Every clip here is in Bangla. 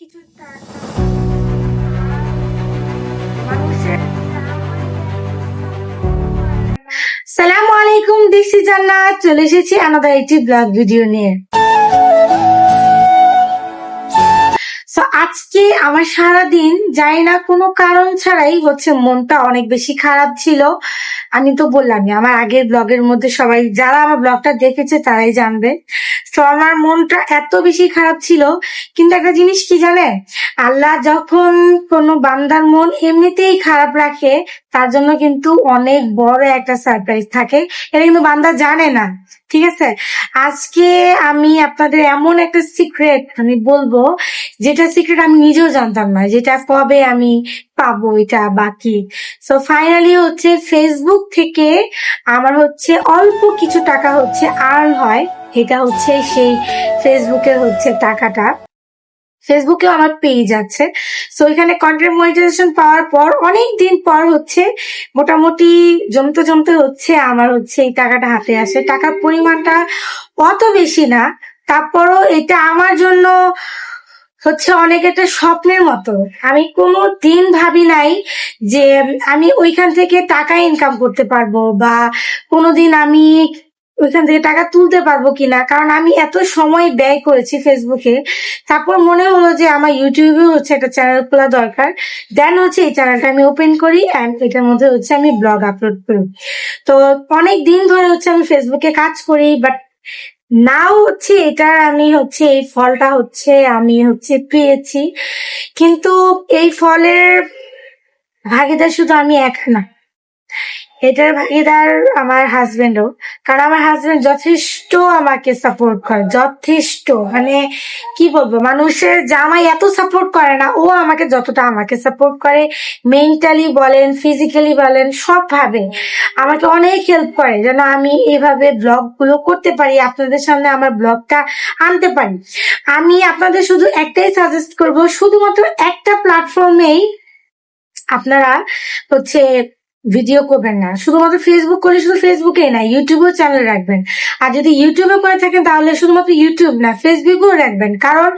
কিছু মানুষের সালামু আলাইকুম, দিস ইজ জান্নাত। চলে এসেছি আনাদার একটি ব্লগ ভিডিও নিয়ে। আজকে আমার সারাদিন যাই না কোনো কারণ ছাড়াই মনটা অনেক বেশি খারাপ ছিল। আমি তো বললামই আমার আগের ব্লগের মধ্যে, সবাই যারা আমার ব্লগটা দেখেছে তারাই জানবে। তো আমার মনটা এত বেশি খারাপ ছিল, কিন্তু একটা জিনিস কি জানে, আল্লাহ যখন কোনো বান্দার মন এমনিতেই খারাপ রাখে তার জন্য কিন্তু অনেক বড় একটা সারপ্রাইজ থাকে, এটা কিন্তু বান্দা জানে না। ঠিক আছে, আজকে আমি আপনাদের এমন একটা সিক্রেট আমি বলবো, যেটা সিক্রেট আমি নিজেও জানতাম না, যেটা কবে আমি পাবো এটা বাকি। সো ফাইনালি ফেসবুক থেকে আমার অল্প কিছু টাকা আর্ন হয়। এটা সেই ফেসবুকের টাকাটা। ফেসবুকেও আমার পেজ আছে, সো এখানে কন্টেন্ট মনিটাইজেশন পাওয়ার পর অনেক দিন পর মোটামুটি জমতে জমতে আমার এই টাকাটা হাতে আসে। টাকার পরিমাণটা অত বেশি না, তারপরও এটা আমার জন্য অনেক একটা স্বপ্নের মতো। আমি কোনো দিন ভাবি নাই যে আমি ওইখান থেকে টাকা ইনকাম করতে পারবো, বা কোনোদিন আমি ওইখান থেকে টাকা তুলতে পারবো কিনা, কারণ আমি এত সময় ব্যয় করেছি ফেসবুকে। তারপর মনে হলো যে আমার ইউটিউবেও একটা চ্যানেল খোলা দরকার। দেন এই চ্যানেলটা আমি ওপেন করি অ্যান্ড এটার মধ্যে আমি ব্লগ আপলোড করি। তো অনেক দিন ধরে আমি ফেসবুকে কাজ করি, বাট নাও এটা আমি এই ফলটা আমি পেয়েছি। কিন্তু এই ফলের ভাগিদার শুধু আমি একা না, এটার ভাগিদার আমার হাজবেন্ডও। কারণ আমার হাজবেন্ড যথেষ্ট আমাকে সাপোর্ট করে, যথেষ্ট, মানে কি বলবো, মানুষের জামাই এত সাপোর্ট করে না, ও আমাকে যতটা আমাকে সাপোর্ট করে। মেন্টালি বলেন, ফিজিক্যালি বলেন, সব ভাবে আমাকে অনেক হেল্প করে যেন আমি এইভাবে ব্লগ গুলো করতে পারি, আপনাদের সামনে আমার ব্লগটা আনতে পারি। আমি আপনাদের শুধু একটাই সাজেস্ট করব, শুধুমাত্র একটা প্ল্যাটফর্মেই আপনারা ভিডিও করবেন না। শুধুমাত্র ফেসবুক করে শুধু ফেসবুকেই না, ইউটিউবেও চ্যানেল রাখবেন। আর যদি ইউটিউবে করে থাকেন তাহলে শুধুমাত্র ইউটিউব না, ফেসবুকেও রাখবেন। কারণ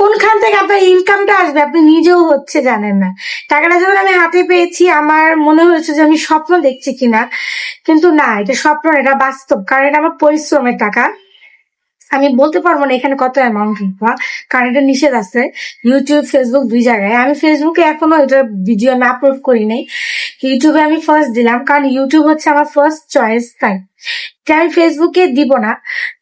কোনখান থেকে আপনার ইনকামটা আসবে আপনি নিজেও জানেন না। টাকাটা যখন আমি হাতে পেয়েছি আমার মনে হয়েছে যে আমি স্বপ্ন দেখছি কিনা, কিন্তু না, এটা স্বপ্ন, এটা বাস্তব। কারণ এটা আমার পরিশ্রমের টাকা। আমি বলতে পারবো না এখানে কত অ্যামাউন্ট লিখবা, কারণ এটা নিষেধ আছে ইউটিউব ফেসবুক দুই জায়গায়। আমি ফেসবুকে এখনো এটা ভিডিও আমি আপলোড করি নাই, ইউটিউবে আমি ফার্স্ট দিলাম, কারণ ইউটিউব আমার ফার্স্ট চয়েস। তাই আমি ফেসবুকে দিব না,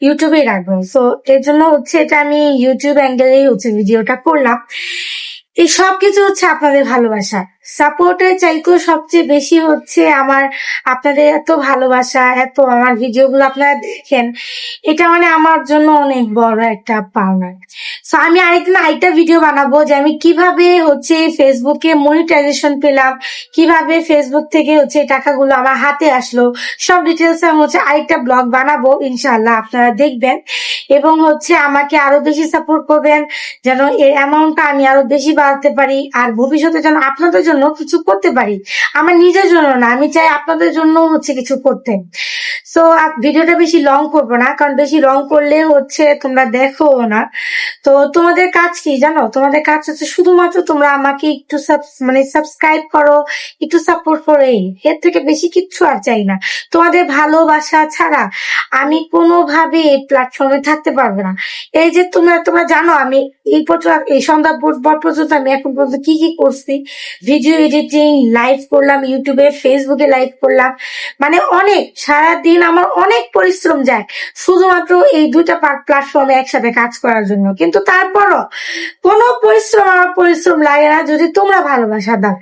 ইউটিউবেই রাখবো। সো এর জন্য এটা আমি ইউটিউব অ্যাঙ্গেলেই ভিডিওটা করলাম। এই সবকিছু আপনাদের ভালোবাসা, সাপোর্টের চাইতেও সবচেয়ে বেশি আমার আপনাদের এত ভালোবাসা, এত আমার ভিডিওগুলো আপনারা দেখেন, এটা আমার জন্য অনেক বড় একটা পাওনা। সো আমি আরেকটা ভিডিও বানাবো যে আমি কিভাবে ফেসবুকে মনিটাইজেশন পেলাম, কিভাবে ফেসবুক থেকে টাকাগুলো আমার হাতে আসলো, সব ডিটেলস আমি আরেকটা ব্লগ বানাবো, ইনশাআল্লাহ আপনারা দেখবেন। এবং আমাকে আরো বেশি সাপোর্ট করবেন যেন এই অ্যামাউন্টটা আমি আরো বেশি বাড়াতে পারি, আর ভবিষ্যতে যেন আপনাদের জন্য কিছু করতে পারি। আমার নিজের জন্য না, আমি চাই আপনাদের জন্য কিছু করতে। সো ভিডিওটা বেশি লং করবো না, কারণ বেশি লং করলে তোমরা দেখো না। তো তোমাদের কাজ কি জানো, তোমাদের কাজ শুধুমাত্র তোমরা আমাকে একটু সাবস্ক্রাইব করো, একটু সাপোর্ট করো, এর থেকে বেশি কিচ্ছু আর চাই না। তোমাদের ভালোবাসা ছাড়া আমি কোনোভাবে এই প্ল্যাটফর্মে থাকতে পারবো না। এই যে তোমরা জানো আমি এই সন্ধ্যা পর্যন্ত আমি এখন পর্যন্ত কি কি করছি, ভিডিও এডিটিং, লাইভ করলাম ইউটিউবে, ফেসবুকে লাইভ করলাম, মানে অনেক, সারাদিন আমার অনেক পরিশ্রম যায় শুধুমাত্র এই দুইটা প্ল্যাটফর্মে একসাথে কাজ করার জন্য। কিন্তু তারপরও কোনো আমার পরিশ্রম লাগে না যদি তোমরা ভালোবাসা দাও।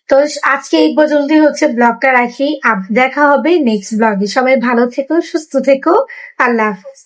তো আজকে এই পর্যন্তই ব্লগটা রাখি, দেখা হবে নেক্সট ব্লগে। সবাই ভালো থেকো, সুস্থ থেকো, আল্লাহ হাফেজ।